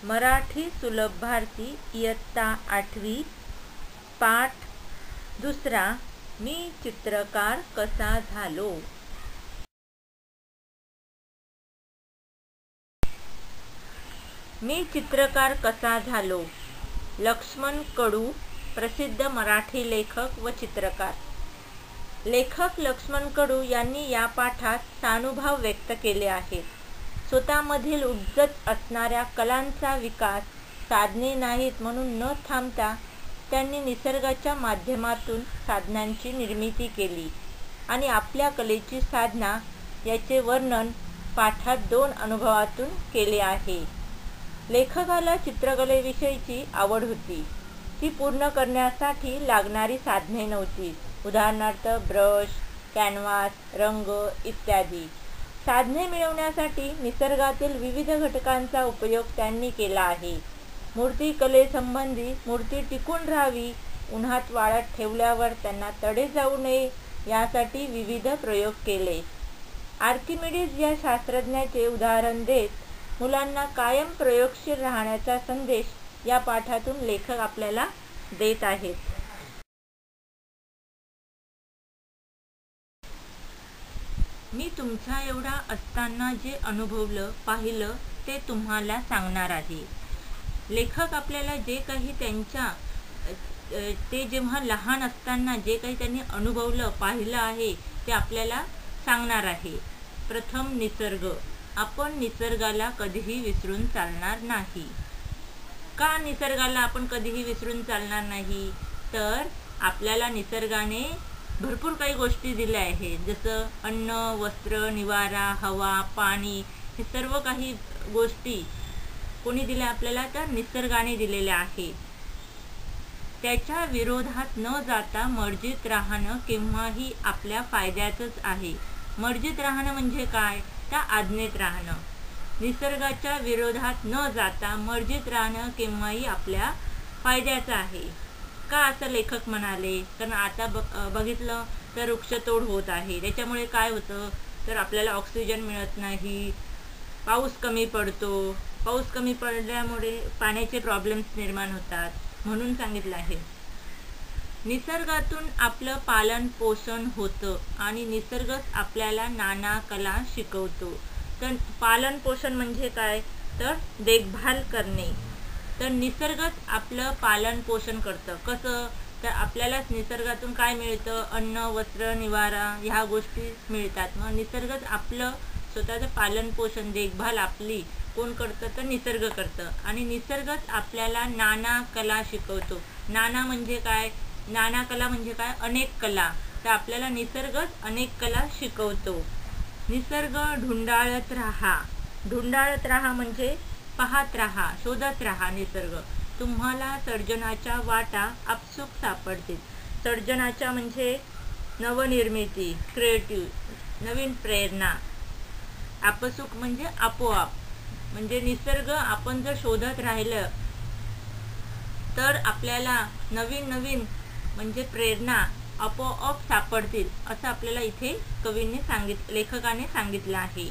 मराठी सुलभ भारती इयत्ता 8वी पाठ दुसरा मी चित्रकार कसा झालो। मी चित्रकार कसा झालो। लक्ष्मण कडू प्रसिद्ध मराठी लेखक व चित्रकार। लेखक लक्ष्मण कडू यांनी या पाठात सानुभव व्यक्त केले आहेत। स्वतःमधील उपजत असणाऱ्या कलांचा विकास साधने नाहीत म्हणून न थांबता त्यांनी निसर्गाच्या माध्यमातून साधनांची निर्मिती केली आणि आपल्या कलेची साधना याचे वर्णन पाठात 2 अनुभवातून केले आहे। लेखकाला चित्रकलेविषयीची आवड होती, ती पूर्ण करण्यासाठी लागणारी साधने नव्हती, उदाहरणार्थ ब्रश, कॅनव्हास, रंग इत्यादी। साधने मिळवण्यासाठी निसर्गातील विविध घटकांचा उपयोग त्यांनी केला आहे। मूर्तिकलेसंबंधी मूर्ती टिकून राहावी, उन्हात वाळत ठेवल्यावर त्यांना तडे जाऊ नये यासाठी विविध प्रयोग केले। आर्किमिडीज या शास्त्रज्ञाचे उदाहरण देत मुलांना कायम प्रयोगशील राहण्याचा संदेश या पाठातून लेखक आपल्याला देत आहेत। मी तुमच्या एवढा असताना जे अनुभवलं पाहिलं ते तुम्हाला सांगणार आहे। लेखक आपल्याला जे काही ते जेव्हा लहान असताना जे काही त्यांनी अनुभवलं पाहिलं आहे ते आपल्याला सांगणार आहे। प्रथम निसर्ग। आपण निसर्गाला कधीही विसरून चालणार नाही। का निसर्गाला आपण कधीही विसरून चालणार नाही? तर आपल्याला निसर्गाने भरपूर काही गोष्टी दिल्या आहेत, जसं अन्न, वस्त्र, निवारा, हवा, पाणी, हे सर्व काही गोष्टी कोणी दिल्या आपल्याला? तर निसर्गाने दिलेल्या आहेत। त्याच्या विरोधात न जाता मर्जीत राहणं केव्हाही आपल्या फायद्याचंच आहे। मर्जीत राहणं म्हणजे काय? तर आज्ञेत राहणं। निसर्गाच्या विरोधात न जाता मर्जीत राहणं केव्हाही आपल्या फायद्याचं आहे। का असं लेखक म्हणाले? कारण आता बघितलं तर वृक्षतोड होत आहे, त्याच्यामुळे काय होतं तर आपल्याला ऑक्सिजन मिळत नाही, पाऊस कमी पडतो, पाऊस कमी पडल्यामुळे पाण्याचे प्रॉब्लेम्स निर्माण होतात, म्हणून सांगितलं आहे। निसर्गातून आपलं पालन पोषण होतं आणि निसर्गच आपल्याला नाना कला शिकवतो। तर पालन पोषण म्हणजे काय? तर देखभाल करणे। तर निसर्गच आपलं पालन पोषण करतं। कसं? तर आपल्यालाच निसर्गातून काय मिळतं? अन्न, वस्त्र, निवारा ह्या गोष्टी मिळतात। मग निसर्गच आपलं स्वतःचं पालन पोषण देखभाल आपली कोण करतं? तर निसर्ग करतं। आणि निसर्गच आपल्याला नाना कला शिकवतो। नाना म्हणजे काय? नाना कला म्हणजे काय? अनेक कला। तर आपल्याला निसर्गच अनेक कला शिकवतो। निसर्ग ढुंडाळत राहा। ढुंडाळत राहा म्हणजे पाहत राहा, शोधत राहा निसर्ग। तुम्हाला सर्जनाच्या वाटा आपसूक सापडतील। सर्जनाच्या म्हणजे नवनिर्मिती, क्रिएटिव्ह, नवीन प्रेरणा। आपसूक म्हणजे आपोआप, म्हणजे निसर्ग आपण जर शोधत राहिलं तर आपल्याला नवीन नवीन म्हणजे प्रेरणा आपोआप सापडतील, असं आपल्याला इथे लेखकाने सांगितलं आहे।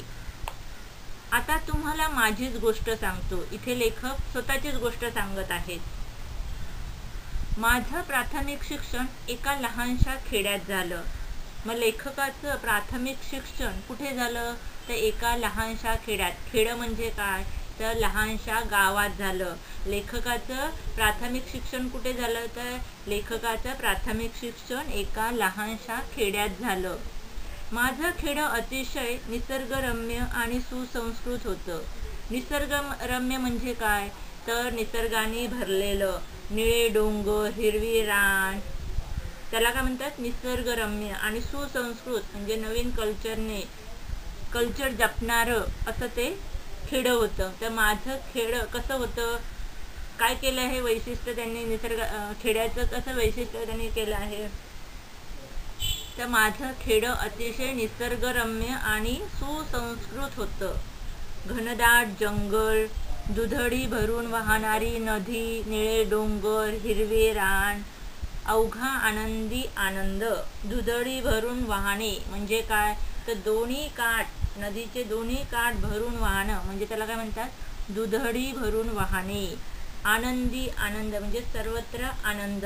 आता तुम्हाला माझीच गोष्ट सांगतो। इथे लेखक स्वतःचीच गोष्ट सांगत आहेत। माझं प्राथमिक शिक्षण एका लहानशा खेड्यात झालं। मग लेखकाचं प्राथमिक शिक्षण कुठे झालं? तर एका लहानशा खेड्यात। खेडं म्हणजे काय? तर लहानशा गावात झालं। लेखकाचं प्राथमिक शिक्षण कुठे झालं? तर लेखकाचं प्राथमिक शिक्षण एका लहानशा खेड्यात झालं। माझं खेडं अतिशय निसर्गरम्य आणि सुसंस्कृत होतं। निसर्गरम्य म्हणजे काय? तर निसर्गाने भरलेलं, निळे डोंगर, हिरवी रान, त्याला काय म्हणतात? निसर्गरम्य। आणि सुसंस्कृत म्हणजे नवीन कल्चर जपणारं असं ते खेडं होतं। तर माझं खेडं कसं होतं? काय केलं आहे वैशिष्ट्य त्यांनी? खेड्याचं कसं वैशिष्ट्य त्यांनी केलं आहे? तर माझं खेडं अतिशय निसर्गरम्य आणि सुसंस्कृत होतं। घनदाट जंगल, दुधडी भरून वाहणारी नदी, निळे डोंगर, हिरवे रान, अवघा आनंदी आनंद। दुधडी भरून वाहणे म्हणजे काय? तर दोन्ही काठ, नदीचे दोन्ही काठ भरून वाहणं म्हणजे त्याला काय म्हणतात? दुधडी भरून वाहने. आनंदी आनंद म्हणजे सर्वत्र आनंद.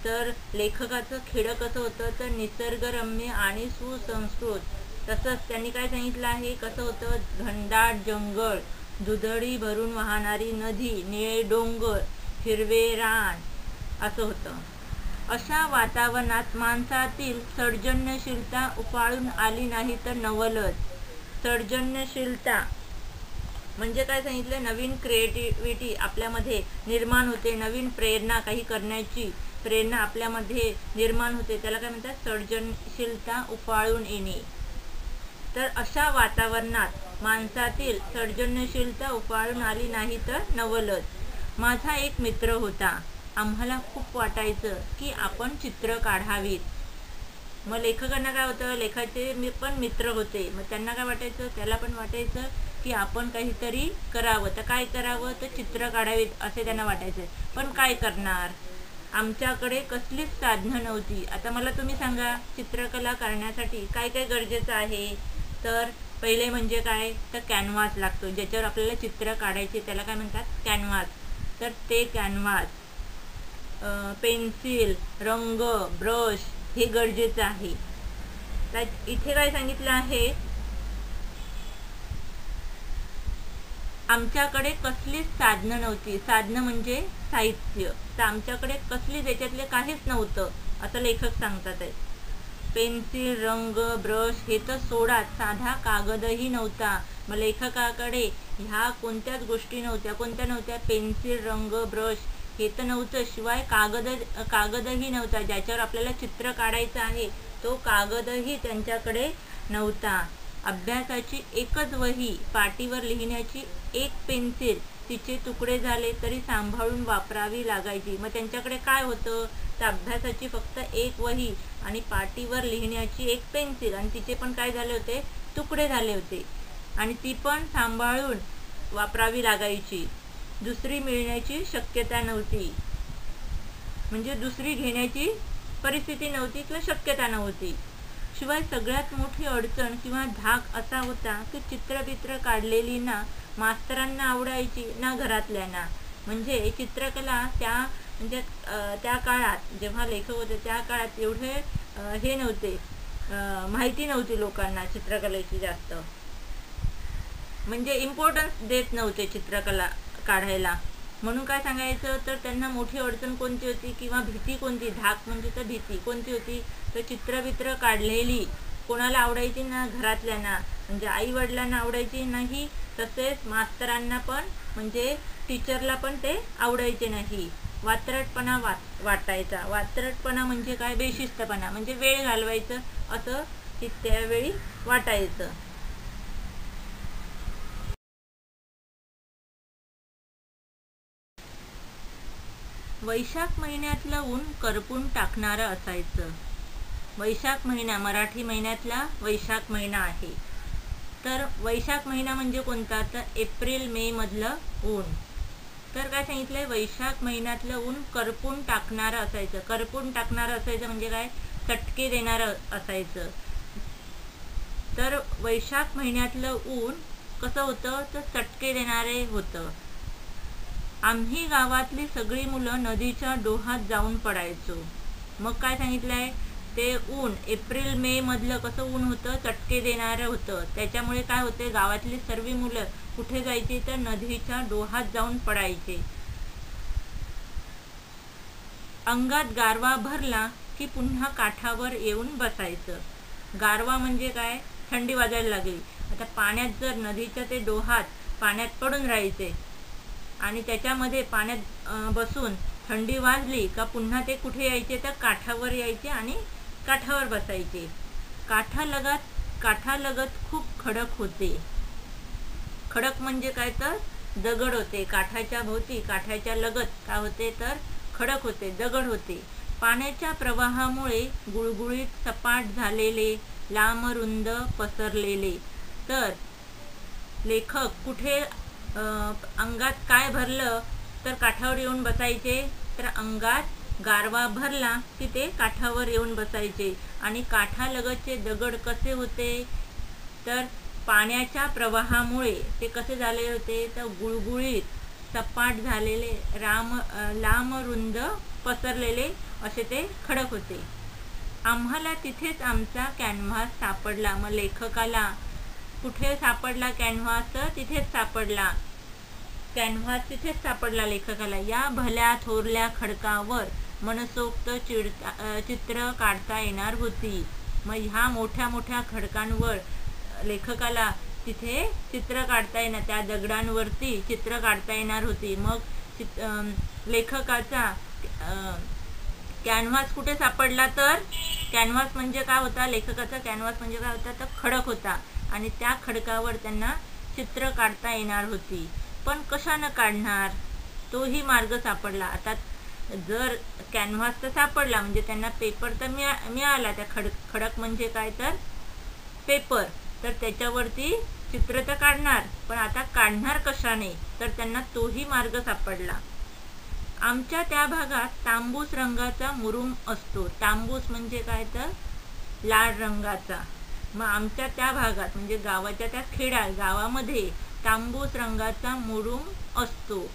तर लेखकाचं खेडं कसं होतं तर निसर्गरम्य आणि सुसंस्कृत. तसंच त्यांनी काय सांगितलं आहे, कसं होतं, घनदाट जंगल, दुधडी भरून वाहणारी नदी, निळे डोंगर, हिरवे रान असं होतं. अशा वातावरणात माणसातील सर्जनशीलता उफाळून आली नाही तर नवलच. सर्जनशीलता म्हणजे काय सांगितलं, नवीन क्रिएटिव्हिटी आपल्यामध्ये निर्माण होते, नवीन प्रेरणा, काही करण्याची प्रेरणा आपल्यामध्ये निर्माण होते, त्याला काय म्हणतात, सर्जनशीलता उफाळून येणे. तर अशा वातावरणात माणसातील सर्जनशीलता उफाळून आली नाही तर नवलच. माझा एक मित्र होता. आम्हाला खूप वाटायचं की आपण चित्र काढावीत. मग लेखकांना काय होतं, लेखाचे पण मित्र होते. मग त्यांना काय वाटायचं, त्याला पण वाटायचं की आपण काहीतरी करावं. तर काय करावं, तर चित्र काढावीत असे त्यांना वाटायचं. पण काय करणार, आमच्याकडे कसलीच साधनं नव्हती. आता मला तुम्ही सांगा, चित्रकला करण्यासाठी काय काय गरजेचं आहे. तर पहिले म्हणजे काय, तर कॅनव्हास लागतो, ज्याच्यावर आपल्याला चित्र काढायचे, त्याला काय म्हणतात, कॅनव्हास. तर ते कॅनव्हास, पेन्सिल, रंग, ब्रश हे गरजेचं आहे. तर इथे काय सांगितलं आहे, आमच्याकडे कसलीच साधनं नव्हती. साधनं म्हणजे साहित्य. तर आमच्याकडे कसली, त्याच्यातले काहीच नव्हतं असं लेखक सांगतात आहे. पेन्सिल, रंग, ब्रश हे तर सोडा, साधा कागदही नव्हता. मग लेखकाकडे ह्या कोणत्याच गोष्टी नव्हत्या. कोणत्या नव्हत्या, पेन्सिल, रंग, ब्रश हे तर नव्हतं. शिवाय कागदही नव्हता, ज्याच्यावर आपल्याला चित्र काढायचं आहे तो कागदही त्यांच्याकडे नव्हता. अभ्यासाची एकच वही, पाटीवर लिहिण्याची एक पेन्सिल, तिचे तुकडे झाले तरी सांभाळून वापरावी लागायची. मग त्यांच्याकडे काय होतं, तर अभ्यासाची फक्त एक वही आणि पाटीवर लिहिण्याची एक पेन्सिल, आणि तिचे पण काय झाले होते, तुकडे झाले होते, आणि ती पण सांभाळून वापरावी लागायची. दुसरी मिळण्याची शक्यता नव्हती, म्हणजे दुसरी घेण्याची परिस्थिती नव्हती किंवा शक्यता नव्हती. शिवाय सगळ्यात मोठी अडचण किंवा धाक असा होता की चित्रबित्र काढलेली ना मास्तरांना आवडायची ना घरातल्यांना. म्हणजे चित्रकला त्या काळात जेव्हा लेखक होते त्या काळात एवढे हे नव्हते, माहिती नव्हती लोकांना चित्रकलेची जास्त, म्हणजे इम्पॉर्टन्स देत नव्हते चित्रकला काढायला. म्हणून काय सांगायचं, तर त्यांना मोठी अडचण कोणती होती किंवा भीती कोणती, धाक म्हणजे तर भीती कोणती होती, तर चित्रबित्र काढलेली कोणाला आवडायची ना घरातल्यांना, म्हणजे आई वडिलांना आवडायची नाही, तसेच मास्तरांना पण म्हणजे टीचरला पण ते आवडायचे नाही. वात्रटपणा वाटायचा. वात्रटपणा म्हणजे काय, बेशिस्तपणा, म्हणजे वेळ घालवायचं असं त्यावेळी वाटायचं. वैशाख महिन्यातलं ऊन करपून टाकणारं असायचं. वैशाख महिना मराठी महिन्यातला वैशाख महिना आहे. तर वैशाख महिना म्हणजे कोणता, तर एप्रिल मे मधलं ऊन. तर काय सांगितलंय, वैशाख महिन्यातलं ऊन करपून टाकणारं असायचं. करपून टाकणारं असायचं म्हणजे काय, चटके देणारं असायचं. तर वैशाख महिन्यातलं ऊन कसं होतं, तर चटके देणारे होतं. आम्ही गावातली सगळी मुलं नदीच्या डोहात जाऊन पडायचो. मग काय सांगितलंय, ते ऊन एप्रिल मे मधलं कसं ऊन होतं, चटके देणारं होतं. त्याच्यामुळे काय होते, गावातली सर्व मुलं कुठे जायची, तर नदीच्या डोहात जाऊन पडायचे. अंगात गारवा भरला की पुन्हा काठावर येऊन बसायचं. गारवा म्हणजे काय, थंडी वाजायला लागली. आता पाण्यात जर नदीच्या ते डोहात पाण्यात पडून राहायचे आणि त्याच्यामध्ये पाण्यात बसून थंडी वाजली का पुन्हा ते कुठे यायचे, तर काठावर यायचे आणि काठावर बसायचे. काठालगत खूप खडक होते. खडक म्हणजे काय, तर दगड होते. काठाच्या भोवती, काठाच्या लगत काय होते, तर खडक होते, दगड होते. पाण्याच्या प्रवाहामुळे गुळगुळीत सपाट झालेले, लांबरुंद पसरलेले. तर लेखक कुठे अंगात काय भरलं, तर काठावर येऊन बसायचे. तर अंगात गारवा भरला की ते काठावर येऊन बसायचे. आणि काठालगतचे दगड कसे होते, तर पाण्याच्या प्रवाहामुळे ते कसे झाले होते, तर गुळगुळीत सपाट झालेले लांब रुंद पसरलेले असे ते खडक होते. आम्हाला तिथेच आमचा कॅनव्हास सापडला. मग लेखकाला कुठे सापडला कॅनव्हास, तर तिथेच सापडला. कॅनव्हास तिथेच सापडला लेखकाला. या भल्या थोरल्या खडकावर मनसोक्त चित्र काढता येणार होती. मग ह्या मोठ्या मोठ्या खडकांवर लेखकाला तिथे चित्र काढता येणार, त्या दगडांवरती चित्र काढता येणार होती. मग लेखकाचा कॅनव्हास कुठे सापडला, तर कॅनव्हास म्हणजे काय होता, लेखकाचा कॅनव्हास म्हणजे काय होता, तर खडक होता. आणि त्या खडकावर त्यांना चित्र काढता येणार होती. पण कशानं काढणार, तोही मार्ग सापडला. आता जर कॅनव्हास तर सापडला म्हणजे त्यांना पेपर तर मिळाला. त्या खडक म्हणजे काय, तर पेपर. तर त्याच्यावरती चित्र तर काढणार, पण आता काढणार कशाने, तर त्यांना तोही मार्ग सापडला. आमच्या त्या भागात तांबूस रंगाचा मुरुम असतो. तांबूस म्हणजे काय, तर लाल रंगाचा. मग आमच्या त्या भागात म्हणजे गावाच्या त्या गावामध्ये तांबूस रंगाचा मुरुम असतो.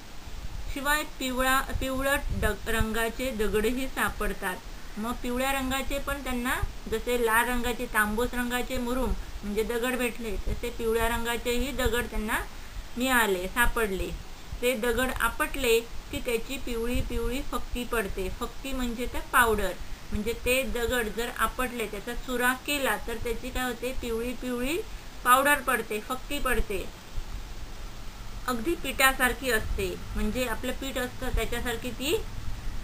शिवाय पिवळट रंगाचे दगडही सापडतात. मग पिवळ्या रंगाचे पण त्यांना, जसे लाल रंगाचे तांबूस रंगाचे मुरुम म्हणजे दगड भेटले, तसे पिवळ्या रंगाचेही दगड त्यांना मिळाले, सापडले. ते दगड आपटले की त्याची पिवळी पिवळी फक्की पडते. फक्की म्हणजे तर पावडर. म्हणजे ते दगड जर आपटले, त्याचा चुरा केला, तर त्याची काय होते, पिवळी पिवळी पावडर पडते, फक्की पडते. अगदी पिठासारखी असते. म्हणजे आपलं पीठ असतं त्याच्यासारखी ती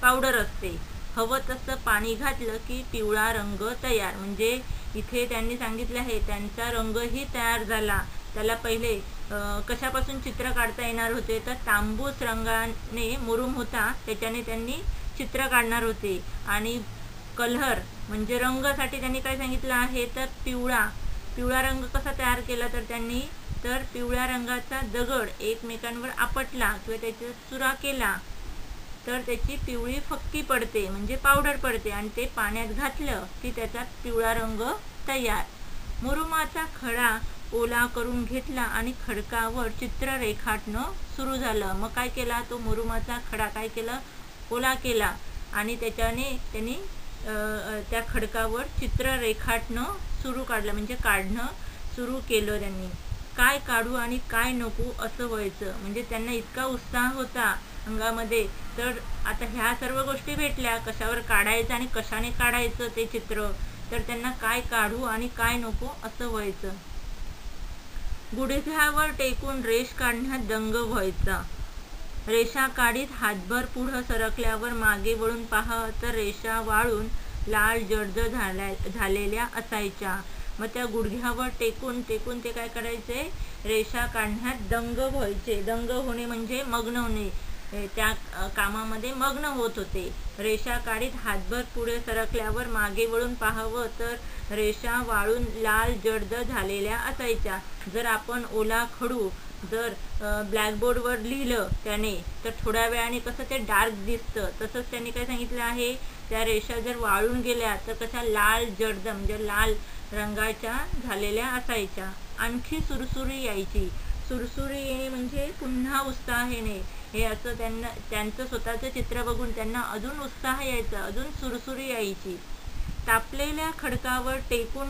पावडर असते. हवं तसं पाणी घातलं की पिवळा रंग तयार. म्हणजे इथे त्यांनी सांगितले आहे, त्यांचा रंगही तयार झाला. त्याला पहिले कशापासून चित्र काढता येणार होते, तर तांबूस रंगाने मुरुम होता, त्याच्याने त्यांनी चित्र काढणार होते. आणि कलर म्हणजे रंगासाठी त्यांनी काय सांगितलं आहे, तर पिवळा रंग कसा तयार केला, तर त्यांनी तर पिवळ्या रंगाचा दगड एकमेकांवर आपटला किंवा त्याचा चुरा केला तर त्याची पिवळी फक्की पडते म्हणजे पावडर पडते, आणि ते पाण्यात घातलं की त्याचा पिवळा रंग तयार. मुरुमाचा खडा ओला करून घेतला आणि खडकावर चित्र रेखाटणं सुरू झालं. मग काय केला, तो मुरुमाचा खडा काय केलं, ओला केला आणि त्याच्याने त्यांनी त्या खडकावर चित्र रेखाटणं सुरू काढणं सुरू केलं. त्यांनी काय काढू आणि काय नको असं व्हायचं. म्हणजे त्यांना इतका उत्साह होता अंगामध्ये. तर आता ह्या सर्व गोष्टी भेटल्या, कशावर काढायचं आणि कशाने काढायचं ते चित्र, तर त्यांना काय काढू आणि काय नको असं व्हायचं. गुडघ्यावर टेकून रेष काढण्यात दंग व्हायचा. रेषा काढीत हातभर पुढं सरकल्यावर मागे वळून पाहा तर रेषा वाळून लाल जर्द झालेल्या असायच्या. मग त्या गुडघ्यावर टेकून ते काय करायचे, रेषा काढण्यात दंग व्हायचे. दंग होणे म्हणजे मग्न होणे, त्या कामामध्ये मग्न होत होते. रेषा काढीत हातभर पुढे सरकल्यावर मागे वळून पाहावं तर रेषा वाळून लाल जर्द झालेल्या असायच्या. जर आपण ओला खडू जर ब्लॅकबोर्डवर लिहिलं त्याने, तर थोड्या वेळाने कसं ते डार्क दिसतं, तसंच त्यांनी काय सांगितलं आहे, त्या रेषा जर वाळून गेल्या तर कशा लाल जर्द म्हणजे लाल रंगाच्या झालेल्या असायच्या. आणखी सुरसुरी यायची. सुरसुरी येणे म्हणजे पुन्हा उत्साह येणे. हे असं त्यांचं स्वतःचं चित्र बघून त्यांना अजून उत्साह यायचा, अजून सुरसुरी यायची. तापलेल्या खडकावर टेकून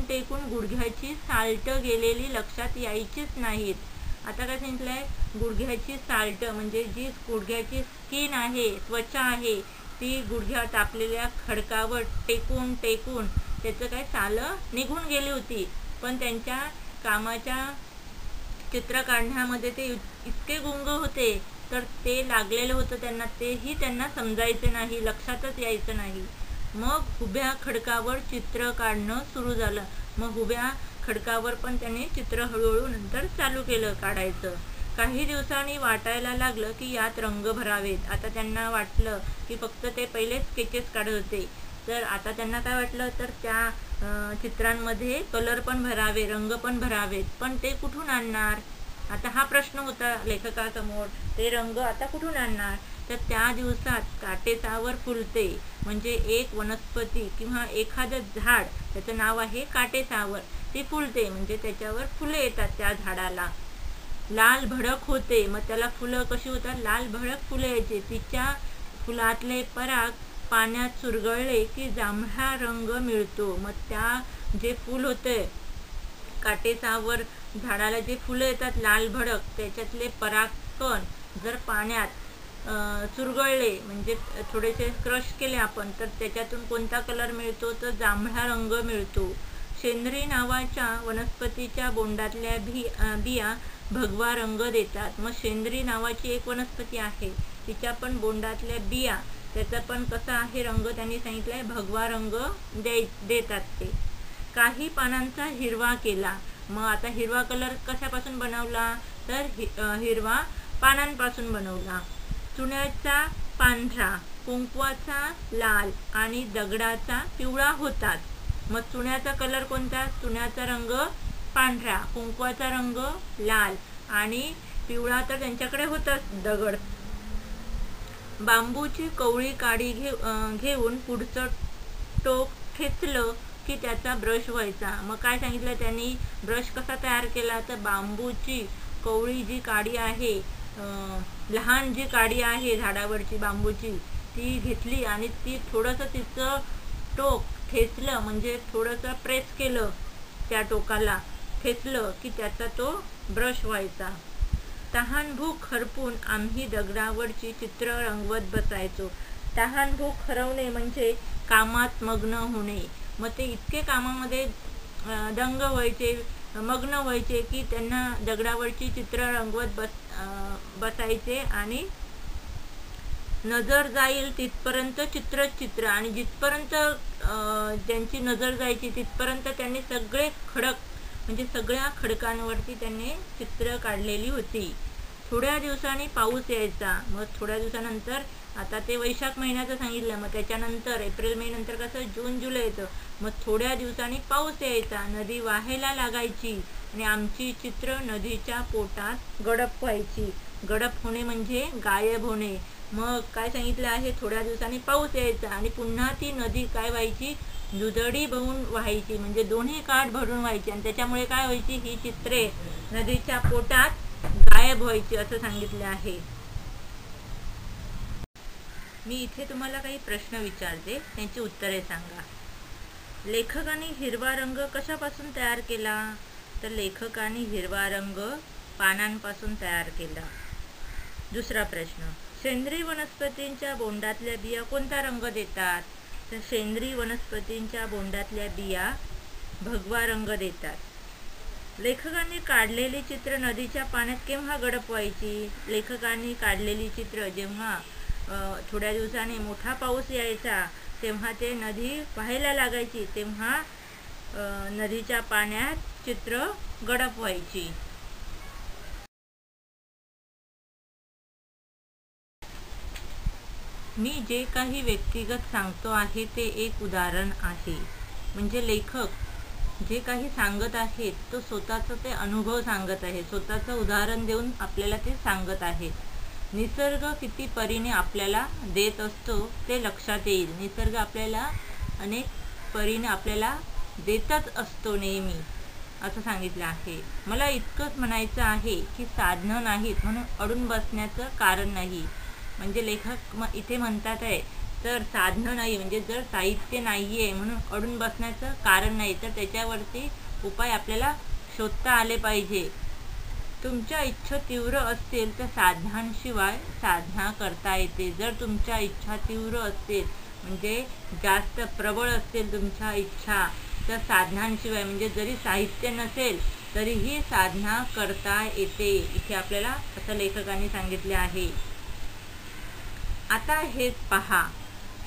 गुडघ्याची साल्ट गेलेली लक्षात यायचीच नाहीत. आता काय सांगितलंय, गुडघ्याची साल्ट म्हणजे जी गुडघ्याची स्किन आहे, त्वचा आहे, ती गुडघ्या तापलेल्या खडकावर टेकून त्याचं काय सालं निघून गेली होती. पण त्यांच्या कामाच्या चित्र काढण्यामध्ये ते इतके गुंग होते, तर ते लागलेलं होतं त्यांना, तेही त्यांना समजायचे नाही, लक्षातच यायचं नाही. मग उभ्या खडकावर चित्र काढणं सुरू झालं. मग उभ्या खडकावर पण त्यांनी चित्र हळूहळू नंतर चालू केलं काढायचं. काही दिवसांनी वाटायला लागलं की यात रंग भरावेत. आता त्यांना वाटलं की फक्त ते पहिले स्केचेस काढत होते, तर आता त्यांना काय वाटलं, तर त्या चित्रांमध्ये कलर पण भरावे, रंग पण भरावेत. पण ते कुठून आणणार, आता हा प्रश्न होता लेखकासमोर. ते रंग आता कुठून आणणार. तर त्या दिवसात काटेचावर फुलते म्हणजे एक वनस्पती किंवा एखादं झाड, त्याचं नाव आहे काटेचावर. ती फुलते, म्हणजे त्याच्यावर फुले येतात त्या झाडाला. लाल भडक होते, मग त्याला फुलं कशी होतात, लाल भडक फुले यायचे. तिच्या फुलातले पराग पाण्यात चुरगळले की जांभळा रंग मिळतो. मग त्या जे फूल होते काटेसावर झाडाला जे फुलं येतात लाल भडक, त्याच्यातले परागकण जर पाण्यात चुरगळले म्हणजे थोडेसे क्रश केले आपण, तर त्याच्यातून कोणता कलर मिळतो, तर जांभळा रंग मिळतो. शेंद्री नावाच्या वनस्पतीच्या बोंडातल्या बिया भगवा रंग देतात. मग शेंद्री नावाची एक वनस्पती आहे, तिच्या पण बोंडातल्या बिया, त्याचा पण कसा आहे रंग, त्यांनी सांगितलंय भगवा रंग देतात ते. काही पानांचा हिरवा केला. मग आता हिरवा कलर कशापासून बनवला, तर हिरवा पानांपासून बनवला. चुन्याचा पांढरा, कुंकवाचा लाल आणि दगडाचा पिवळा होतात. मग चुन्याचा कलर कोणता, चुन्याचा रंग पांढरा, कुंकवाचा रंग लाल आणि पिवळा तर त्यांच्याकडे होताच दगड. बांबूची कवळी काडी घेऊन पुढचं टोक खेचलं की त्याचा ब्रश व्हायचा. मग काय सांगितलं त्यांनी, ब्रश कसा तयार केला, तर बांबूची कवळी जी काडी आहे, लहान जी काडी आहे झाडावरची बांबूची, ती घेतली आणि ती थोडंसं तिचं टोक खेचलं, म्हणजे थोडंसं प्रेस केलं, त्या टोकाला खेचलं की त्याचा तो ब्रश व्हायचा. तहान भूक हरपून आम्ही दगडावरची चित्र रंगवत बसायचो. तहान भूक हरवणे म्हणजे कामात मग्न होणे. मग ते इतके कामामध्ये दंग व्हायचे, मग्न व्हायचे की त्यांना दगडावरची चित्र रंगवत बसायचे आणि नजर जाईल तिथपर्यंत चित्र आणि जिथपर्यंत ज्यांची नजर जायची तिथपर्यंत त्यांनी सगळे खडक, म्हणजे सगळ्या खडकांवरती त्यांनी चित्र काढलेली होती. थोड्या दिवसांनी पाऊस यायचा. मग थोड्या दिवसानंतर, आता ते वैशाख महिन्याचं सांगितलं, मग त्याच्यानंतर एप्रिल मे नंतर कसं जून जुलै येतं. मग थोड्या दिवसांनी पाऊस यायचा, नदी वाहायला लागायची आणि आमची चित्र नदीच्या पोटात गडप व्हायची. गडप होणे म्हणजे गायब होणे. मग काय सांगितलं आहे, थोड्या दिवसांनी पाऊस यायचा आणि पुन्हा ती नदी काय व्हायची, दुधडी भरून व्हायची, म्हणजे दोन्ही काठ भरून व्हायची आणि त्याच्यामुळे काय व्हायची, ही चित्रे नदीच्या पोटात गायब व्हायची असं सांगितले आहे. मी इथे तुम्हाला काही प्रश्न विचारते, त्यांची उत्तरे सांगा. लेखकाने हिरवा रंग कशापासून तयार केला, तर लेखकाने हिरवा रंग पानांपासून तयार केला. दुसरा प्रश्न, सेंद्रिय वनस्पतींच्या बोंडातल्या बिया कोणता रंग देतात, तर सेंद्रिय वनस्पतींच्या बोंडातल्या बिया भगवा रंग देतात. लेखकांनी काढलेली चित्र नदीच्या पाण्यात केव्हा गडप व्हायची, लेखकांनी काढलेली चित्र जेव्हा थोड्या दिवसांनी मोठा पाऊस यायचा तेव्हा ते नदी वाहायला लागायची, तेव्हा नदीच्या पाण्यात चित्र गडप व्हायची. मी जे काही व्यक्तिगत सांगतो आहे ते एक उदाहरण आहे. म्हणजे लेखक जे काही सांगत आहेत तो स्वतःचा ते अनुभव सांगत आहे, स्वतःचं उदाहरण देऊन आपल्याला ते सांगत आहेत. निसर्ग किती परीने आपल्याला देत असतो ते लक्षात येईल. निसर्ग आपल्याला अनेक परीने आपल्याला देतच असतो नेहमी, असं सांगितलं आहे. मला इतकंच म्हणायचं आहे की साधनं नाहीत म्हणून अडून बसण्याचं कारण नाही. म्हणजे लेखक इथे म्हणतात आहे, तर साधनं नाही म्हणजे जर साहित्य नाही आहे म्हणून अडून बसण्याचं कारण नाही, तर त्याच्यावरती उपाय आपल्याला शोधता आले पाहिजे. तुमच्या इच्छा तीव्र असतील तर साधनांशिवाय साधना करता येते. जर तुमच्या इच्छा तीव्र असतील म्हणजे जास्त प्रबळ असतील तुमच्या इच्छा, तर साधनांशिवाय म्हणजे जरी साहित्य नसेल तरीही साधना करता येते. इथे आपल्याला असं लेखकांनी सांगितले आहे. आता हेच पहा,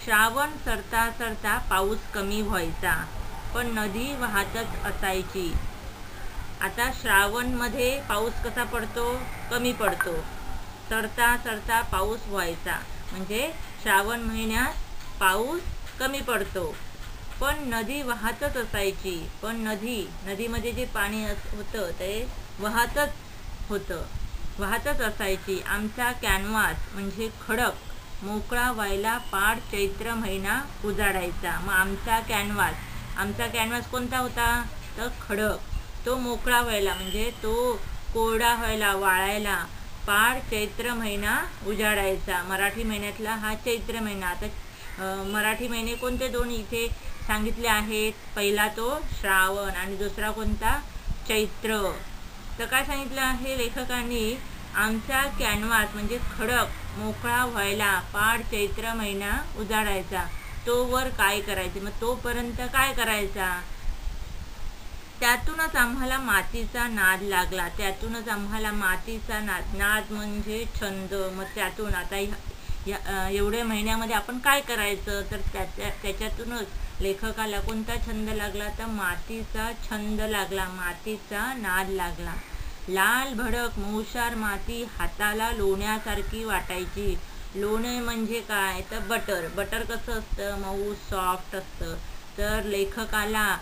श्रावण सरता सरता पाऊस कमी व्हायचा पण नदी वाहतच असायची. आता श्रावणमध्ये पाऊस कसा पडतो, कमी पडतो. सरता सरता पाऊस व्हायचा म्हणजे श्रावण महिन्यात पाऊस कमी पडतो पण नदी वाहतच असायची. पण नदीमध्ये जे पाणी होतं ते वाहतच असायची. आमचा कॅनव्हास म्हणजे खडक मोकळा व्हायला पार चैत्र महिना उजाडायचा. मग आमचा कॅनव्हास कोणता होता, तर खडक, तो मोकळा व्हायला म्हणजे तो कोरडा व्हायला, वाळायला पार चैत्र महिना उजाडायचा. मराठी महिन्यातला हा चैत्र महिना. आता मराठी महिने कोणते दोन इथे सांगितले आहेत? पहिला तो श्रावण आणि दुसरा कोणता? चैत्र. तर काय सांगितलं आहे लेखकांनी? आमचा कॅनव्हास म्हणजे खडक मोकळा व्हायला पार चैत्र महिना उजाडायचा, तोवर काय करायचे? मग तोपर्यंत काय करायचा? त्यातूनच आम्हाला मातीचा नाद लागला. त्यातूनच आम्हाला मातीचा नाद म्हणजे छंद. मग त्यातून आता एवढ्या महिन्यामध्ये आपण काय करायचं? तर त्याच्यातूनच लेखकाला कोणता छंद लागला? तर मातीचा छंद लागला, मातीचा नाद लागला. लाल भडक मऊशार माती हाताला लोण्यासारखी वाटायची. लोणे म्हणजे काय? तर बटर. बटर कसं असतं? मऊ सॉफ्ट असतं. तर लेखकाला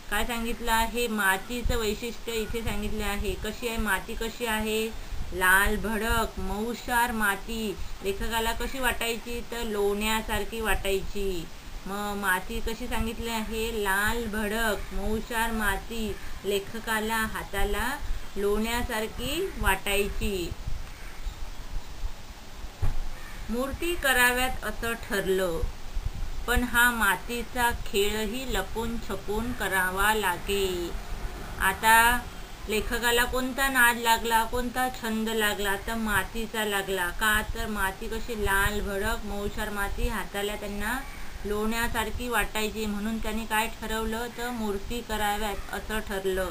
काय सांगितलं आहे? मातीचं वैशिष्ट्य इथे सांगितले आहे. कशी आहे माती? कशी आहे? लाल भडक मऊशार माती लेखकाला कशी वाटायची? तर लोण्यासारखी वाटायची. मग माती कशी सांगितली आहे? लाल भडक मऊशार माती लेखकाला हाताला लोण्यासारखी वाटायची. मूर्ती कराव्यात असं ठरलं, पण हा मातीचा खेळही लपून छपून करावा लागे. आता लेखकाला कोणता नाद लागला? कोणता छंद लागला? तर मातीचा लागला. का? तर माती कशी लाल भडक मऊशार माती हाताला त्यांना लोण्यासारखी वाटायची, म्हणून त्यांनी काय ठरवलं? तर मूर्ती कराव्यात असं ठरलं,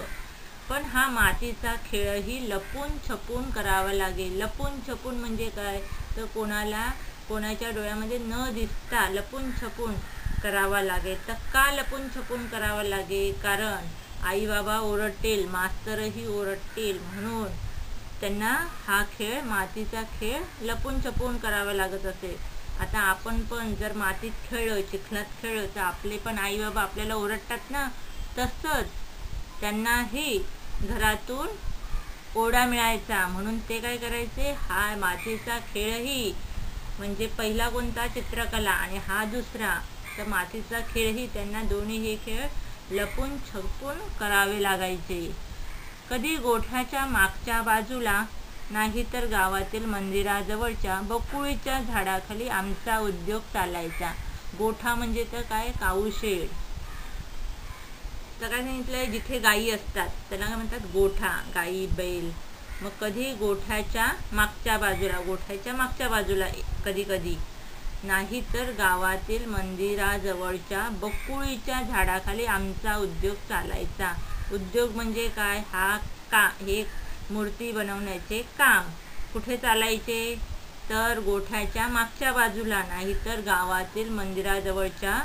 पण हा मातीचा खेळही लपून छपून करावा लागेल. लपून छपून म्हणजे काय? तर कोणाच्या डोळ्यामध्ये न दिसता लपून छपून करावा लागेल. तर का लपून छपून करावा लागेल? कारण आई बाबा ओरडतील, मास्तरही ओरडतील, म्हणून त्यांना हा खेळ, मातीचा खेळ लपून छपून करावा लागत असेल. आता आपण पण जर मातीत खेळलो, चिखलात खेळलो, तर आपले पण आई बाबा आपल्याला ओरडतात ना. तसंच त्यांनाही घरातून ओरडा मिळायचा, म्हणून ते काय करायचे? हा मातीचा खेळही म्हणजे पहिला कोणता? चित्रकला, आणि हा दुसरा तर मातीचा खेळही त्यांना दोन्ही हे खेळ लपून छपून करावे लागायचे. कधी गोठ्याच्या मागच्या बाजूला, नाहीतर गावातील मंदिराजवळच्या बकुळीच्या झाडाखाली आमचा उद्योग चालायचा. गोठा म्हणजे तर काय? काऊशेड. तर काय सांगितलंय? जिथे गायी असतात त्याला काय म्हणतात? गोठा. गायी बैल. मग कधी गोठ्याच्या मागच्या बाजूला कधी कधी, नाही तर गावातील मंदिराजवळच्या बकुळीच्या झाडाखाली आमचा उद्योग चालायचा. उद्योग म्हणजे काय? हे मूर्ती बनवण्याचे काम कुठे चालायचे? तर गोठ्याच्या मागच्या बाजूला, नाही तर गावातील मंदिराजवळच्या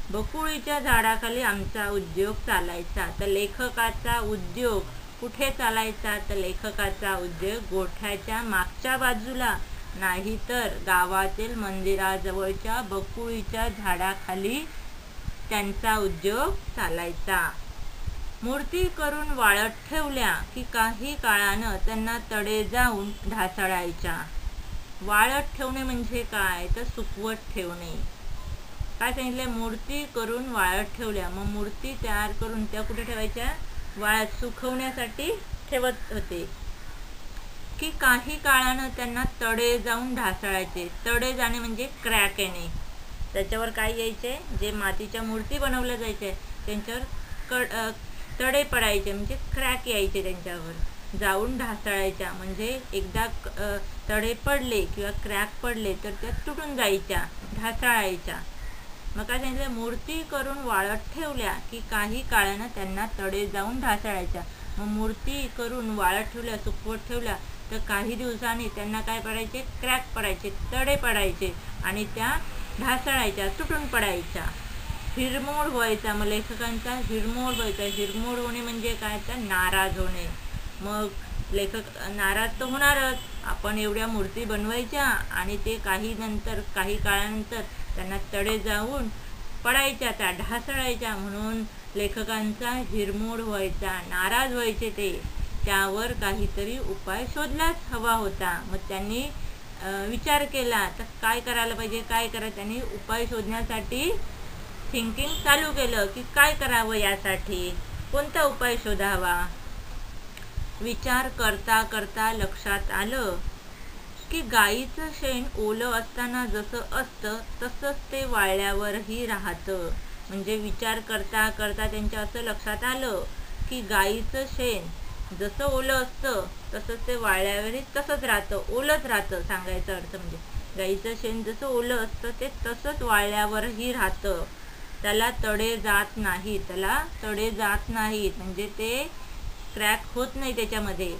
बकुळीच्या झाडाखाली आमचा उद्योग चालायचा. तर लेखकाचा उद्योग कुठे चालायचा? तर लेखकाचा उद्योग गोठ्याच्या मागच्या बाजूला, नाहीतर गावातील मंदिराजवळच्या बकुळीच्या झाडाखाली त्यांचा उद्योग चालायचा. मूर्ती करून वाळत ठेवल्या की काही काळानं त्यांना तडे जाऊन ढासळायच्या. वाळत ठेवणे म्हणजे काय? तर सुकवत ठेवणे. काय सांगितलं? मूर्ती करून वाळत ठेवल्या. मग मूर्ती तयार करून त्या कुठे ठेवायच्या? वाळत, सुकवण्यासाठी ठेवत होते. की काही काळानं त्यांना तडे जाऊन ढासळायचे. तडे जाणे म्हणजे क्रॅक येणे. त्याच्यावर काय यायचे? जे मातीच्या मूर्ती बनवल्या जायच्या त्यांच्यावर तडे पडायचे म्हणजे क्रॅक यायचे, त्यांच्यावर जाऊन ढासळायच्या. म्हणजे एकदा तडे पडले किंवा क्रॅक पडले तर त्या तुटून जायच्या, ढासळायच्या. मग काय सांगितलं? मूर्ती करून वाळत ठेवल्या की काही काळानं त्यांना तडे जाऊन ढासळायच्या. मग मूर्ती करून वाळत ठेवल्या, सुकवत ठेवल्या तर काही दिवसांनी त्यांना काय पडायचे? क्रॅक पडायचे, तडे पडायचे आणि त्या ढासळायच्या, तुटून पडायच्या. हिरमोड व्हायचा. मग लेखकांचा हिरमोड व्हायचा. हिरमोड होणे म्हणजे काय? तर नाराज होणे. मग लेखक नाराज तर होणारच. आपण एवढ्या मूर्ती बनवायच्या आणि ते काही काळानंतर त्यांना तडे जाऊन पडायच्या, त्या ढासळायच्या, म्हणून लेखकांचा हिरमोड व्हायचा, नाराज व्हायचे ते. त्यावर काहीतरी उपाय शोधलाच हवा होता. मग त्यांनी विचार केला तर काय करायला पाहिजे, काय करायचं. त्यांनी उपाय शोधण्यासाठी थिंकिंग चालू केलं की काय करावं यासाठी. कोणता उपाय शोधावा? विचार करता करता लक्षात आलं की गाईचं शेण ओलं असताना जसं असतं तसंच ते वाळल्यावरही राहतं. म्हणजे विचार करता करता त्यांच्या असं लक्षात आलं की गाईचं शेण जसं ओलं असतं तसंच ते वाळल्यावरही तसंच राहतं, ओलंच राहतं. सांगायचा अर्थ म्हणजे गाईचं शेण जसं ओलं असतं ते तसंच वाळल्यावरही राहतं. त्याला तडे जात नाहीत, म्हणजे ते क्रॅक होत नाही त्याच्यामध्ये.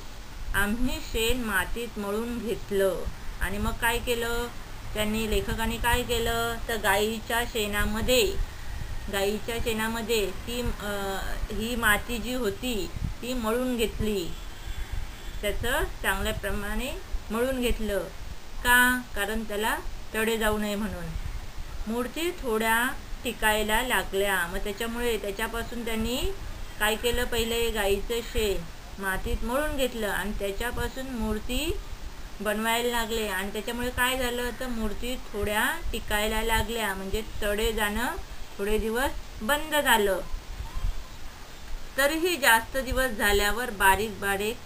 आम्ही शेण मातीत मळून घेतलं आणि मग काय केलं त्यांनी, लेखकाने काय केलं तर गाईच्या शेणामध्ये ती ही माती जी होती ती मळून घेतली. त्याचं चांगल्या प्रमाणे मळून घेतलं. का? कारण त्याला तडे जाऊ नये म्हणून. मूर्ती थोड्या टिकायला लागल्या. मग त्याच्यापासून त्यांनी काय केलं, पहिले गाईचं शेण मातीत मळून घेतलं आणि त्याच्यापासून मूर्ती बनवायला लागले. आणि त्याच्यामुळे काय झालं तर मूर्ती थोड्या टिकायला लागल्या, म्हणजे तडे जाणं थोडे दिवस बंद झालं. तरीही जास्त दिवस झाल्यावर बारीक बारीक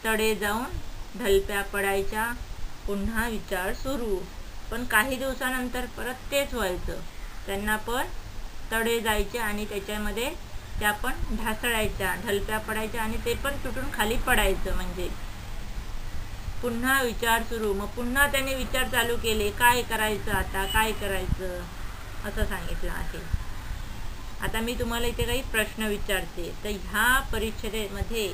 तडे जाऊन ढलप्या पडायच्या. पुन्हा विचार सुरू. पण काही दिवसानंतर परत तेच व्हायचं. त्यांना पण तडे जायचे आणि त्याच्यामध्ये त्या पण ढासळायच्या, ढलप्या पडायच्या आणि ते पण तुटून खाली पडायचं. म्हणजे पुन्हा विचार सुरू. मग पुन्हा त्याने विचार चालू केले, काय करायचं आता, काय करायचं असं सांगितलं आहे. आता मी तुम्हाला इथे काही प्रश्न विचारते. तर ह्या परिच्छेदामध्ये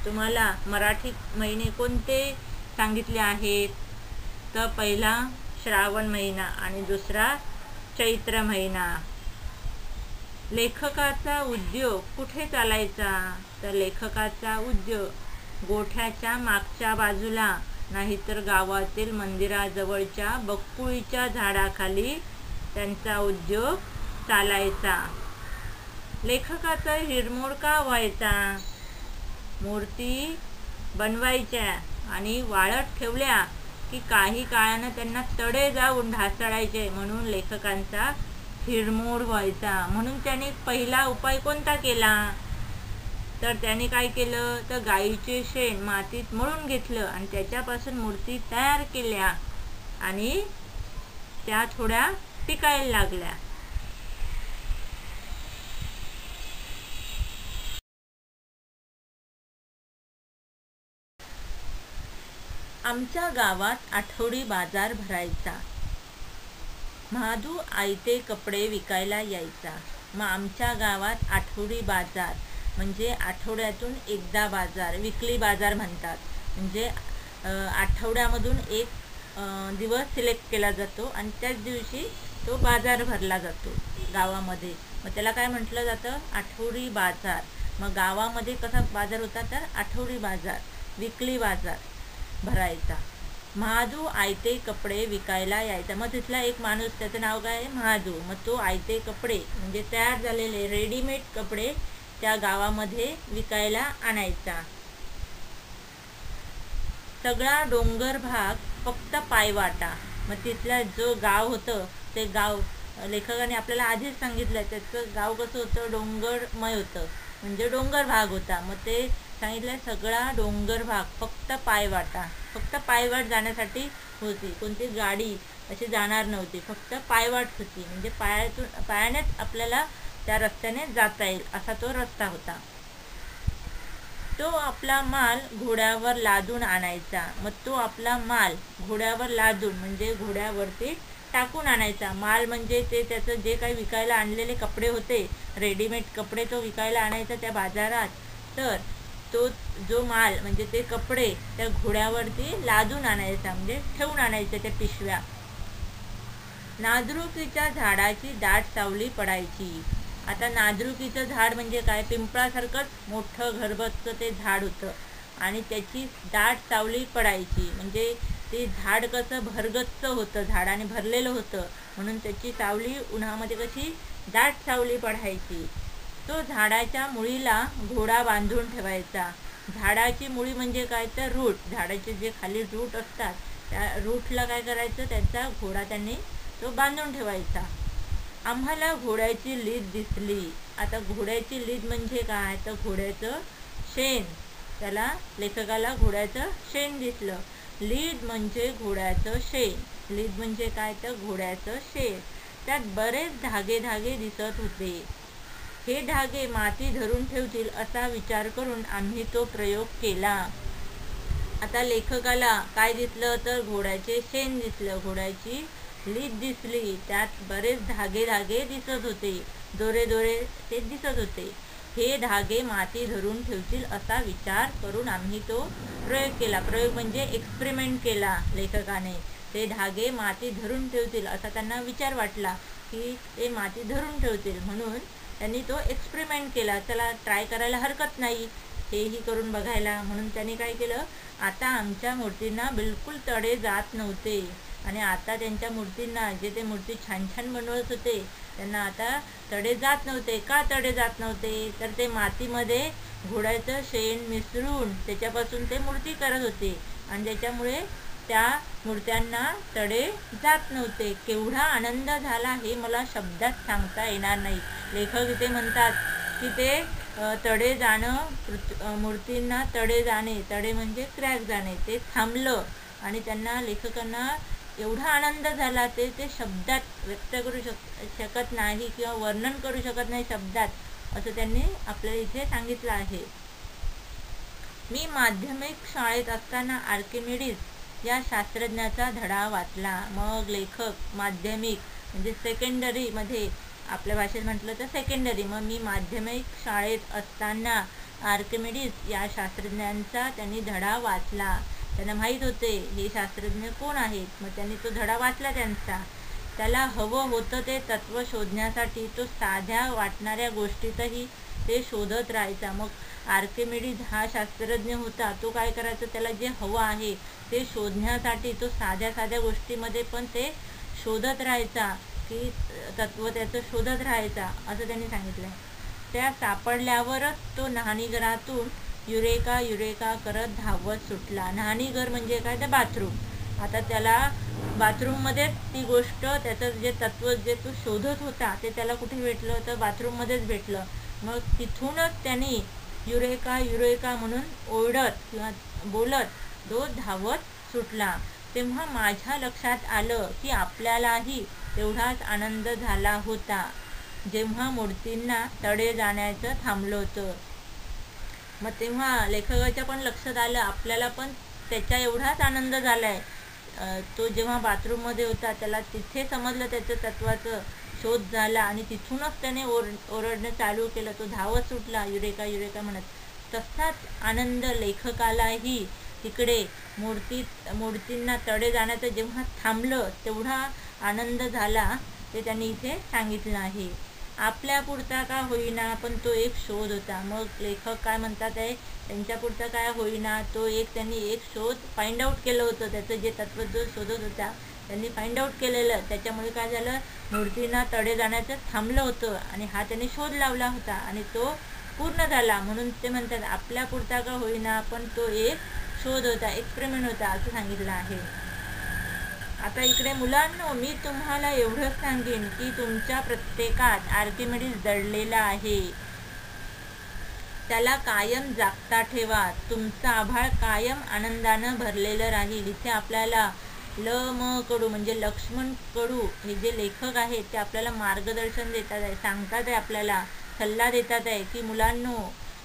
तुम्हाला मराठी महिने कोणते सांगितले आहेत? तर पहिला श्रावण महिना आणि दुसरा चैत्र महिना. लेखकाचा उद्योग कुठे चालायचा? तर लेखकाचा उद्योग गोठ्याच्या मागच्या बाजूला, नाहीतर गावातील मंदिराजवळच्या बकुळीच्या झाडाखाली त्यांचा उद्योग चालायचा. लेखकाचा हिरमोड का व्हायचा? मूर्ती बनवायच्या आणि वाळत ठेवल्या की काही काळानं त्यांना तडे जाऊन ढासळायचे, म्हणून लेखकांचा हिरमोड व्हायचा. म्हणून त्याने पहिला उपाय कोणता केला? तर त्याने काय केलं तर गाईचे शेण मातीत मळून घेतलं आणि त्याच्यापासून मूर्ती तयार केल्या आणि त्या थोड्या टिकायला लागल्या. आमच्या गावात आठवडी बाजार भरायचा. महादू आयते कपडे विकायला यायचा. मग आमच्या गावात आठवडी बाजार म्हणजे आठवड्यातून एकदा बाजार, विकली बाजार म्हणतात. म्हणजे आठवड्यामधून एक दिवस सिलेक्ट केला जातो आणि त्याच दिवशी तो बाजार भरला जातो गावामध्ये. मग त्याला काय म्हटलं जातं? आठवडी बाजार. मग गावामध्ये कसा बाजार होता तर आठवडी बाजार, विकली बाजार भरायचा. महादू आयते कपडे विकायला यायचा. मग तिथला एक माणूस, त्याचं नाव काय? महादू. मग तो आयते कपडे म्हणजे तयार झालेले रेडीमेड कपडे त्या गावामध्ये विकायला आणायचा. सगळा डोंगर भाग फक्त पायवाटा. मग तिथला जो गाव होतं ते गाव लेखकाने आपल्याला आधीच सांगितलं, त्याचं गाव कसं होतं? डोंगरमय होतं, म्हणजे डोंगर भाग होता. मग ते सांगितलं सगळा डोंगर भाग फक्त पायवाटा, फक्त पायवाट जाण्यासाठी होती. कोणती गाडी अशी जाणार नव्हती, फक्त पायवाट होती. म्हणजे पायानेच आपल्याला त्या रस्त्याने जाता येईल असा तो रस्ता होता. तो आपला माल घोड्यावर लादून आणायचा. मग तो आपला माल घोड्यावर लादून म्हणजे घोड्यावरती टाकून आणायचा. माल म्हणजे ते त्याचं जे काही विकायला आणलेले कपडे होते, रेडीमेड कपडे तो विकायला आणायचा त्या बाजारात. तर तो जो माल म्हणजे ते कपडे त्या घोड्यावरती लादून आणायचा, म्हणजे ठेवून आणायचे त्या पिशव्या. नाजरुकीच्या झाडाची दाट सावली पडायची. आता नाजरुकीचं झाड म्हणजे काय? पिंपळासारखंच मोठं घरगच्च ते झाड होतं आणि त्याची दाट सावली पडायची. म्हणजे ते झाड कसं भरगच्च होतं, झाडाने भरलेलं होतं, म्हणून त्याची सावली उन्हामध्ये कशी दाट सावली पडायची. तो झाडाच्या मुळीला घोडा बांधून ठेवायचा. झाडाची मुळी म्हणजे काय तर रूट, झाडाचे जे खाली रूट असतात त्या रूटला काय करायचं, त्यांचा घोडा त्यांनी तो बांधून ठेवायचा. आम्हाला घोड्याची लीद दिसली. आता घोड्याची लीद म्हणजे काय, तर घोड्याचं शेण. त्याला लेखकाला घोड्याचं शेण दिसलं. लीद म्हणजे घोड्याचं शेण. लीद म्हणजे काय, तर घोड्याचं शेण. त्यात बरेच धागे धागे दिसत होते. हे धागे माती धरून ठेवतील असा विचार करून आम्ही तो प्रयोग केला. आता लेखकाला काय दिसलं, तर घोड्याचे शेण दिसलं, घोड्याची लीद दिसली. त्यात बरेच धागे धागे दिसत होते, दोरे दोरे ते दिसत होते. हे धागे माती धरून ठेवतील असा विचार करून आम्ही तो प्रयोग केला. प्रयोग म्हणजे एक्सपेरिमेंट केला लेखकाने. ते धागे माती धरून ठेवतील असा त्यांना विचार वाटला की ते माती धरून ठेवतील, म्हणून त्यांनी तो एक्सपेरिमेंट केला. चला ट्राय करायला हरकत नाही हेही करून बघायला, म्हणून त्यांनी काय केलं, आता आमच्या मूर्तींना बिलकुल तडे जात नव्हते. आणि आता त्यांच्या मूर्तींना, जे ते मूर्ती छान छान बनवत होते, त्यांना आता तडे जात नव्हते. का तडे जात नव्हते, तर ते मातीमध्ये घोड्याचं शेण मिसळून त्याच्यापासून ते मूर्ती करत होते आणि त्याच्यामुळे त्या मूर्त्यांना तडे जात नव्हते. केवढा आनंद झाला हे मला शब्दात सांगता येणार नाही. लेखक इथे म्हणतात की ते तडे जाणं, मूर्तींना तडे जाणे, तडे म्हणजे क्रॅक जाणे, ते थांबलं आणि त्यांना, लेखकांना एवढा आनंद झाला ते शब्दात व्यक्त करू शकत नाही किंवा वर्णन करू शकत नाही शब्दात, असं त्यांनी आपल्याला इथे सांगितलं आहे. मी माध्यमिक शाळेत असताना आर्किमिडीज या शास्त्रज्ञाचा धडा वाचला. मग लेखक माध्यमिक म्हणजे सेकंडरीमध्ये, आपल्या भाषेत म्हटलं तर सेकंडरी, मग मी माध्यमिक शाळेत असताना आर्किमिडीज या शास्त्रज्ञांचा त्यांनी धडा वाचला. त्यांना माहीत होते हे शास्त्रज्ञ कोण आहेत, मग त्यांनी तो धडा वाचला त्यांचा. त्याला हवं होतं ते तत्त्व शोधण्यासाठी तो साध्या वाटणाऱ्या गोष्टीतही ते शोधत राहायचा. मग आर्किमिडीज हा शास्त्रज्ञ होता, तो काय करायचा, त्याला जे हवं आहे ते शोधण्यासाठी तो साध्या साध्या गोष्टीमध्ये पण ते शोधत राहायचा, की तत्त्व त्याचं शोधत राहायचा, असं त्यांनी सांगितलं. त्या सापडल्यावरच तो न्हाणीघरातून युरेका युरेका करत धावत सुटला. न्हाणीघर म्हणजे काय, तर बाथरूम. आता त्याला बाथरूममध्येच ती गोष्ट, त्याचं जे तत्त्व जे तो शोधत होता ते त्याला कुठे भेटलं, तर बाथरूममध्येच भेटलं. मग तिथूनच त्यांनी युरेका युरेका म्हणून ओरडत किंवा बोलत तो धावत सुटला. तेव्हा माझ्या लक्षात आलं की आपल्यालाही तेवढाच आनंद झाला होता जेव्हा मूर्तींना तडे जाण्याचं थांबलं होतं. मग तेव्हा लेखकाच्या पण लक्षात आलं आपल्याला पण त्याच्या एवढाच आनंद झालाय. तो जेव्हा बाथरूममध्ये होता त्याला तिथे समजलं त्याचं तत्त्वाचं शोध झाला आणि तिथूनच त्याने ओरडणं चालू केलं, तो धावत सुटला युरेका युरेका म्हणत. तसाच आनंद लेखकालाही तिकडे मूर्तींना तडे जाण्याचं जेव्हा थांबलं तेवढा आनंद झाला, ते त्यांनी इथे सांगितलं आहे. आपल्यापुरता का होईना पण तो एक शोध होता. मग लेखक काय म्हणतात आहे, त्यांच्यापुरता काय होईना तो त्यांनी एक शोध फाइंड आउट केलं होतं. त्याचं जे तत्त्व जो शोधत होता त्यांनी फाइंड आउट केलेलं, त्याच्यामुळे काय झालं, मूर्तींना तडे जाण्याचं थांबलं होतं आणि हा त्यांनी शोध लावला होता आणि तो पूर्ण झाला. म्हणून ते म्हणतात आपल्यापुरता का होईना पण तो एक शोध होता, एक्सपेरिमेंट होता, असं सांगितलं आहे. आता इकडे मुलांनो, मी तुम्हाला एवढंच सांगेन की तुमच्या प्रत्येकात आर्किमिडीज दडलेला आहे. त्याला कायम जागता ठेवा. तुमचं आभाळ कायम आनंदानं भरलेलं राहील. इथे आपल्याला ल.म. कडू म्हणजे लक्ष्मण कडू हे जे लेखक आहेत ते आपल्याला मार्गदर्शन देतात आहे, सांगतात आहे, आपल्याला सल्ला देतात आहे की मुलांनो,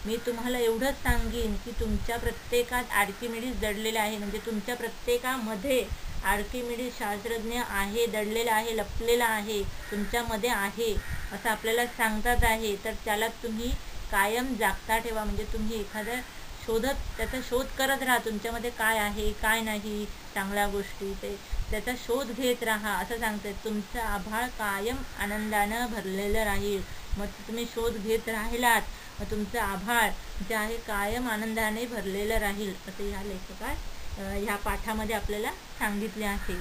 मी तुम्हाला एवढंच सांगेन की तुमच्या प्रत्येकात आर्किमिडीज दडलेला आहे. म्हणजे तुमच्या प्रत्येकामध्ये आर्किमिडीज शास्त्रज्ञ आहे, दडलेला आहे, लपलेला आहे, तुमच्यामध्ये आहे असं आपल्याला सांगतात आहे. तर त्याला तुम्ही कायम जागता ठेवा. म्हणजे तुम्ही एखाद्या त्याचा शोध करत राहा, तुमच्यामध्ये काय आहे काय नाही, चांगल्या गोष्टी त्याचा शोध घेत राहा असं सांगतात. तुमचं आभाळ कायम आनंदानं भरलेलं राहील. मग तुम्ही शोध घेत राहिलात, मग तुमचं आभाळ जे आहे कायम आनंदाने भरलेलं राहील, असं ह्या लेखकात ह्या पाठामध्ये आपल्याला सांगितले आहे.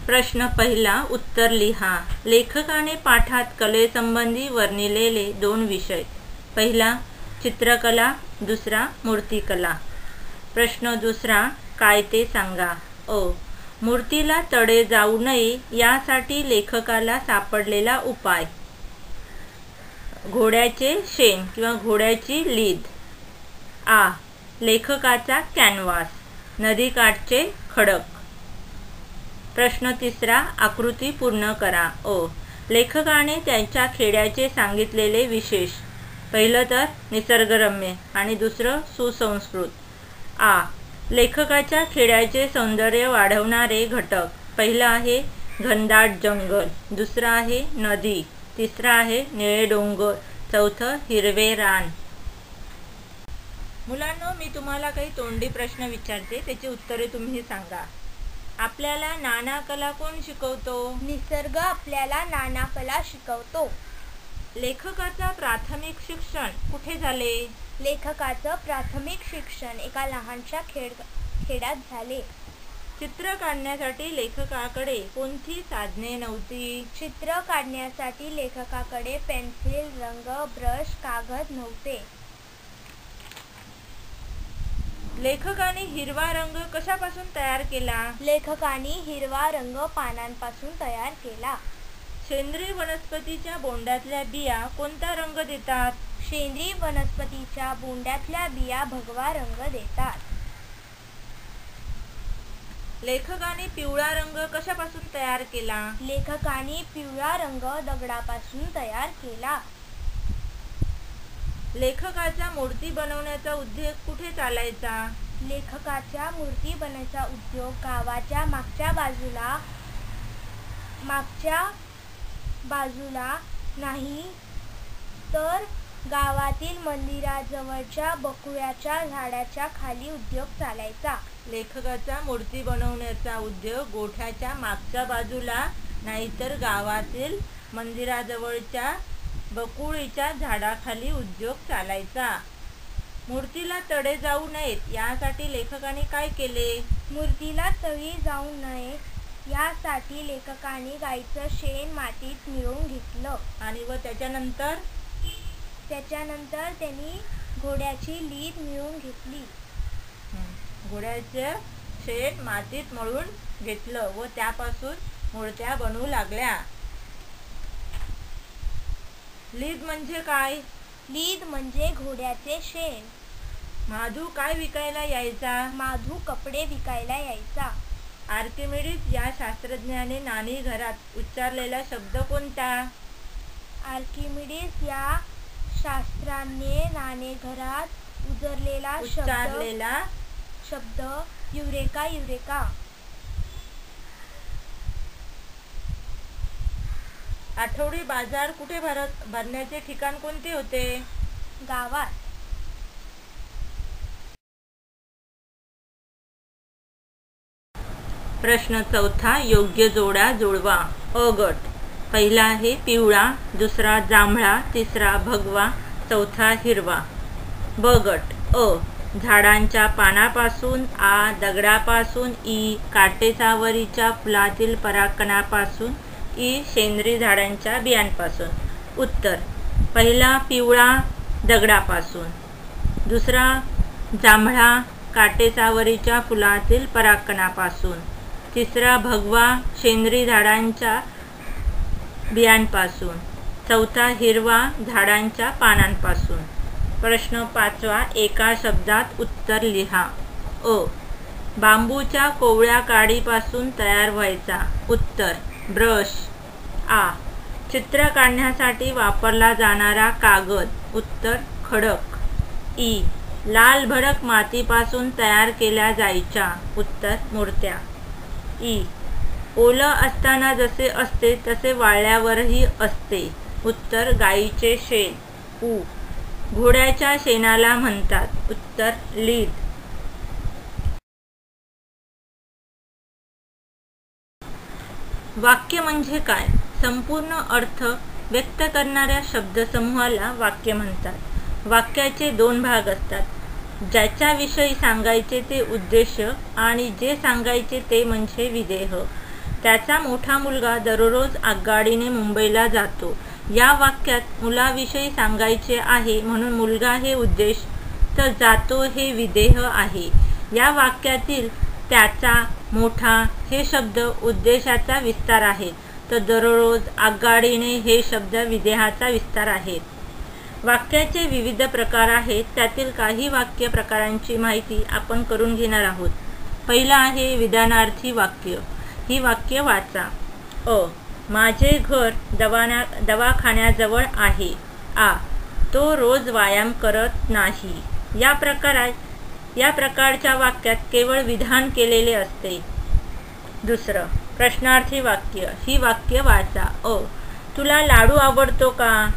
प्रश्न पहिला, उत्तर लिहा. लेखकाने पाठात कलेसंबंधी वर्णिलेले 2 विषय. पहिला चित्रकला, दुसरा मूर्तिकला. प्रश्न दुसरा, काय ते सांगा. मूर्तीला तडे जाऊ नये यासाठी लेखकाला सापडलेला उपाय. घोड्याचे शेण किंवा घोड्याची लीद. आ. लेखकाचा कॅनव्हास. नदीकाठचे खडक. प्रश्न तिसरा. आकृती पूर्ण करा. अ. लेखकाने त्यांच्या खेड्याचे सांगितलेले विशेष. पहिलं तर निसर्गरम्य आणि दुसरं सुसंस्कृत. आ. लेखकाच्या खेड्याचे सौंदर्य वाढवणारे घटक. पहिला आहे घनदाट जंगल, दुसरा आहे नदी, तिसरा आहे निळे डोंगर, चौथं हिरवे रान. मुलांनो, मी तुम्हाला काही तोंडी प्रश्न विचारते, त्याची उत्तरे तुम्ही सांगा. आपल्याला नाना कला कोण शिकवतो? निसर्ग आपल्याला नाना कला शिकवतो. लेखकाचा प्राथमिक शिक्षण कुठे झाले? लेखकाचं प्राथमिक शिक्षण एका लहानशा खेड्यात झाले. चित्र काढण्यासाठी लेखकाकडे कोणती साधने नव्हती? चित्र काढण्यासाठी लेखकाकडे पेन्सिल, रंग, ब्रश, कागद नव्हते. लेखकाने हिरवा रंग कशापासून तयार केला? लेखकाने हिरवा रंग पानांपासून तयार केला. सेंद्रिय वनस्पतीच्या बोंडातल्या बिया कोणता रंग देतात? सेंद्रिय वनस्पतीच्या बोंडातल्या बिया भगवा रंग देतात. लेखकाने पिवळा रंग कशापासून तयार केला? लेखकाने पिवळा रंग दगडापासून तयार केला. लेखकाचा मूर्ती बनवण्याचा उद्योग कुठे चालायचा? लेखकाच्या मूर्ती बनवण्याचा उद्योग गावाच्या मागच्या बाजूला नाही तर गावातील मंदिराजवळच्या बकुळ्याच्या झाडाच्या खाली उद्योग चालायचा. लेखकाचा मूर्ती बनवण्याचा उद्योग गोठ्याच्या मागच्या बाजूला नाहीतर गावातील मंदिराजवळच्या बकुळीच्या झाडाखाली उद्योग चालायचा. मूर्तीला तडे जाऊ नयेत यासाठी लेखकाने काय केले? मूर्तीला तळी जाऊ नये यासाठी लेखकाने गाईचं शेण मातीत मिळवून घेतलं. आणि व त्याच्यानंतर त्यांनी घोड्याची लीद मिळवून घेतली. घोड्याचे शेण मातीत मळून घेतलं व त्यापासून मूर्त्या बनवू लागल्या. लीद म्हणजे काय? लीद म्हणजे घोड्याचे शेण. माधू काय विकायला यायचा? माधू कपडे विकायला यायचा. आर्किमिडीज या शास्त्रज्ञाने नाणी घरात उच्चारलेला शब्द कोणता? आर्किमिडीज या शास्त्राने नाणेघरात उच्चारलेला शब्द युरेका युरेका. आठवडी बाजार कुठे भरण्याचे ठिकाण कोणते होते? गावात. प्रश्न चौथा. योग्य जोडा जुळवा. अ गट. पहिला आहे पिवळा, दुसरा जांभळा, तिसरा भगवा, चौथा हिरवा. ब गट. अ. झाडांच्या पानापासून. आ. दगडापासून. ई. काटेसावरीच्या फुलातील परागकणापासून. ई. सेंद्रिय झाडांच्या बियांपासून. उत्तर. पहिला पिवळा, दगडापासून. दुसरा जांभळा, काटेसावरीच्या फुलातील परागकणापासून. तिसरा भगवा, सेंद्रिय झाडांच्या बियांपासून. चौथा हिरवा, झाडांच्या पानांपासून. प्रश्न पाचवा. एका शब्दात उत्तर लिहा. अ. बांबूच्या कोवळ्या काडीपासून तयार व्हायचा. उत्तर ब्रश. आ. चित्र काढण्यासाठी वापरला जाणारा कागद. उत्तर खडक. ई. लाल भडक मातीपासून तयार केल्या जायच्या. उत्तर मूर्त्या. ई. ओलं असताना जसे असते तसे वाळल्यावरही असते. उत्तर गाईचे शेण. उ. घोड्याच्या शेणाला म्हणतात. उत्तर लीद. वाक्य म्हणजे काय? संपूर्ण अर्थ व्यक्त करणाऱ्या शब्दसमूहाला वाक्य म्हणतात. वाक्याचे दोन भाग असतात. ज्याच्याविषयी सांगायचे ते उद्देश आणि जे सांगायचे ते म्हणजे विदेह. त्याचा मोठा मुलगा दररोज आगगाडीने मुंबईला जातो. या वाक्यात मुलाविषयी सांगायचे आहे म्हणून मुलगा हे उद्देश तर जातो हे विदेह आहे. या वाक्यातील त्याचा मोठा हे शब्द उद्देशाचा विस्तार आहेत, तर दररोज, आगगाडीने हे शब्द विधेयाचा विस्तार आहेत. वाक्याचे विविध प्रकार आहेत. त्यातील काही वाक्य प्रकारांची माहिती आपण करून घेणार आहोत. पहिला आहे विधानार्थी वाक्य. ही वाक्य वाचा. माझे घर दवाखान्याजवळ आहे. तो रोज व्यायाम करत नाही. या प्रकारच्या वाक्यात केवळ विधान केलेले असते. दुसरं प्रश्नार्थी वाक्य. ही वाक्य वाचा. तुला लाडू आवडतो का?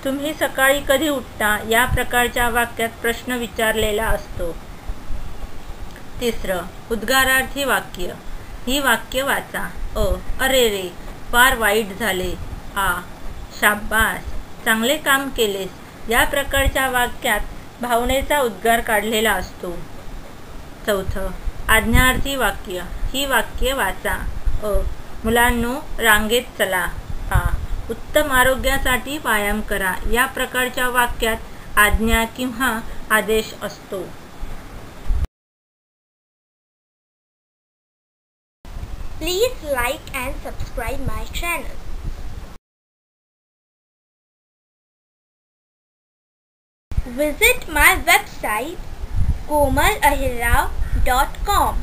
तुम्ही सकाळी कधी उठता? या प्रकारच्या वाक्यात प्रश्न विचारलेला असतो. तिसरं उद्गारार्थी वाक्य. ही वाक्य वाचा. अरे रे, फार वाईट झाले. शाब्बास, चांगले काम केलेस. या प्रकारच्या वाक्यात भावनेचा उद्गार काढलेला असतो. चौथं आज्ञार्थी वाक्य. ही वाक्य वाचा. मुलांनो, रांगेत चला. उत्तम आरोग्यासाठी व्यायाम करा. या प्रकारच्या वाक्यात आज्ञा किंवा आदेश असतो. Please like and subscribe my channel. Visit my website komalahirrao.com.